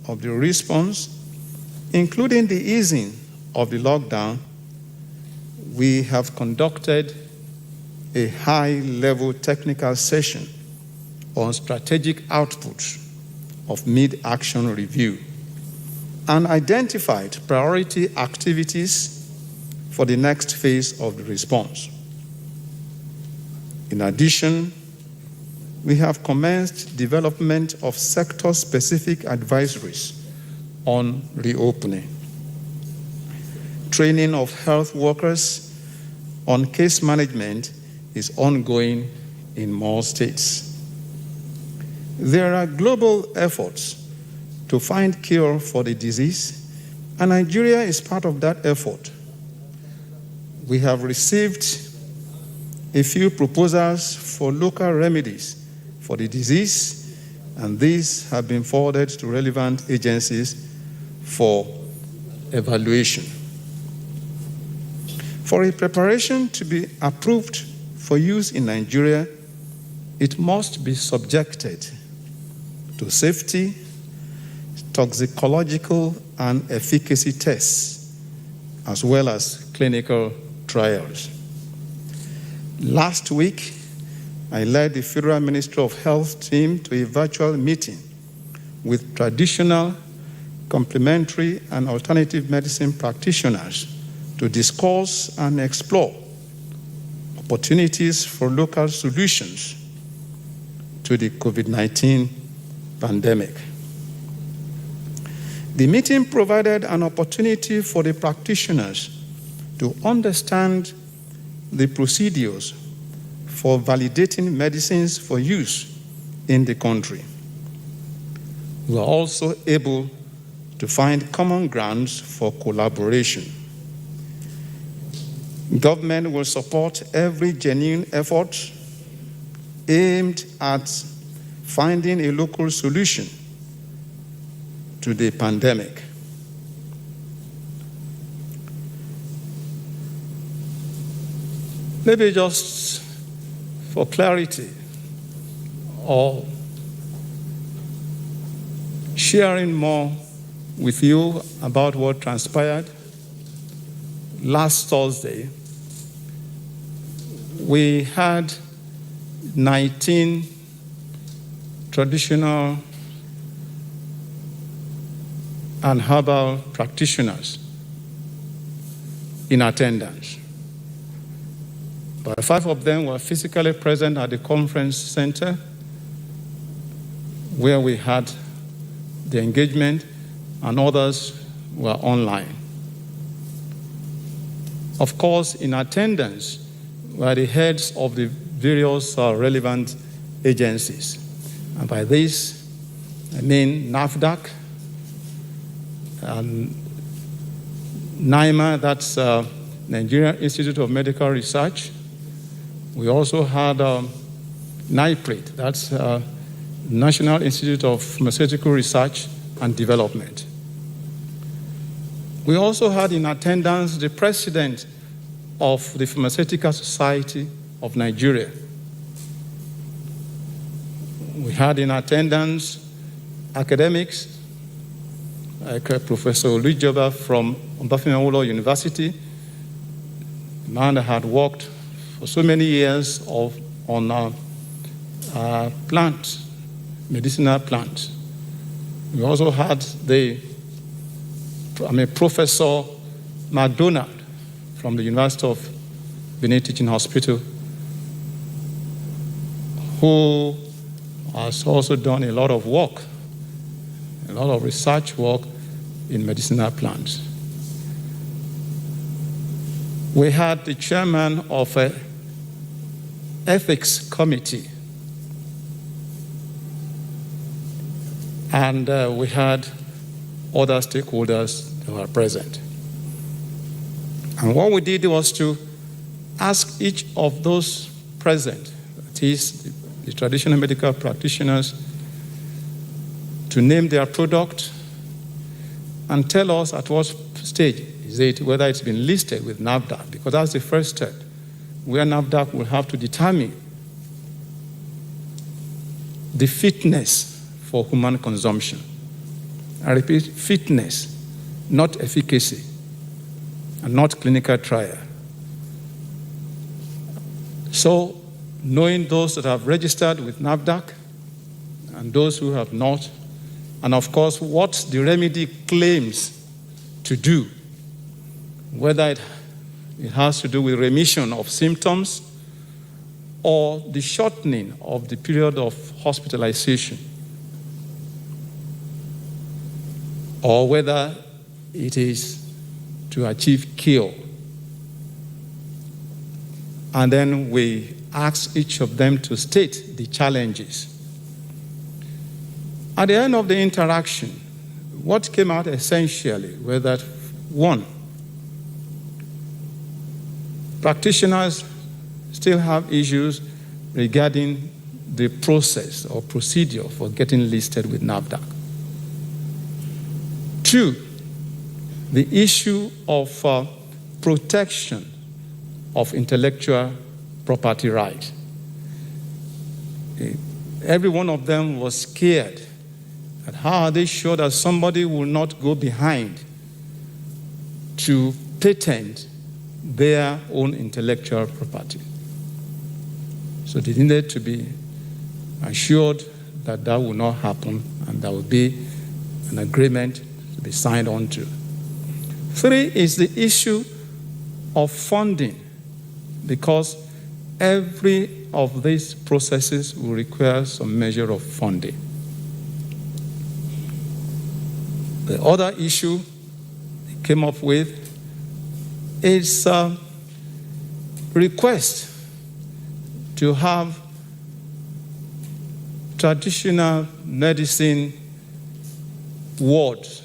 of the response, including the easing of the lockdown, we have conducted a high-level technical session on strategic outputs of mid-action review and identified priority activities for the next phase of the response. In addition, we have commenced development of sector-specific advisories on reopening. Training of health workers on case management is ongoing in more states. There are global efforts to find cure for the disease, and Nigeria is part of that effort. We have received a few proposals for local remedies for the disease, and these have been forwarded to relevant agencies for evaluation. For a preparation to be approved for use in Nigeria, it must be subjected to safety, toxicological, and efficacy tests, as well as clinical trials. Last week, I led the Federal Ministry of Health team to a virtual meeting with traditional, complementary, and alternative medicine practitioners to discuss and explore opportunities for local solutions to the COVID-19 pandemic. The meeting provided an opportunity for the practitioners to understand the procedures for validating medicines for use in the country. We were also able to find common grounds for collaboration. Government will support every genuine effort aimed at finding a local solution to the pandemic. Maybe just for clarity or sharing more with you about what transpired, last Thursday, we had 19 traditional and herbal practitioners in attendance. But 5 of them were physically present at the conference center where we had the engagement, and others were online. Of course, in attendance were the heads of the various relevant agencies. And by this, I mean NAFDAC, and NIMA, that's Nigerian Institute of Medical Research. We also had NIPRID, that's National Institute of Pharmaceutical Research and Development. We also had in attendance the president of the Pharmaceutical Society of Nigeria. We had in attendance academics like Professor Olujoba from Obafemi University, a man that had worked for so many years on medicinal plants. We also had Professor McDonald from the University of Benin Teaching Hospital, who has also done a lot of work, a lot of research work in medicinal plants. We had the chairman of an ethics committee, and we had other stakeholders that were present. And what we did was to ask each of those present, that is, the traditional medical practitioners, to name their product and tell us at what stage is it, whether it's been listed with NAFDAC, because that's the first step, where NAFDAC will have to determine the fitness for human consumption. I repeat, fitness, not efficacy, and not clinical trial. So, knowing those that have registered with NAFDAC and those who have not, and of course, what the remedy claims to do, whether it has to do with remission of symptoms or the shortening of the period of hospitalization, or whether it is to achieve cure. And then we ask each of them to state the challenges. At the end of the interaction, what came out essentially was that, one, practitioners still have issues regarding the process or procedure for getting listed with NAFDAC. Two, the issue of protection of intellectual property rights. Every one of them was scared. And how are they sure that somebody will not go behind to patent their own intellectual property? So they needed to be assured that that will not happen and there will be an agreement to be signed on to. Three is the issue of funding, because every of these processes will require some measure of funding. The other issue they came up with is a request to have traditional medicine wards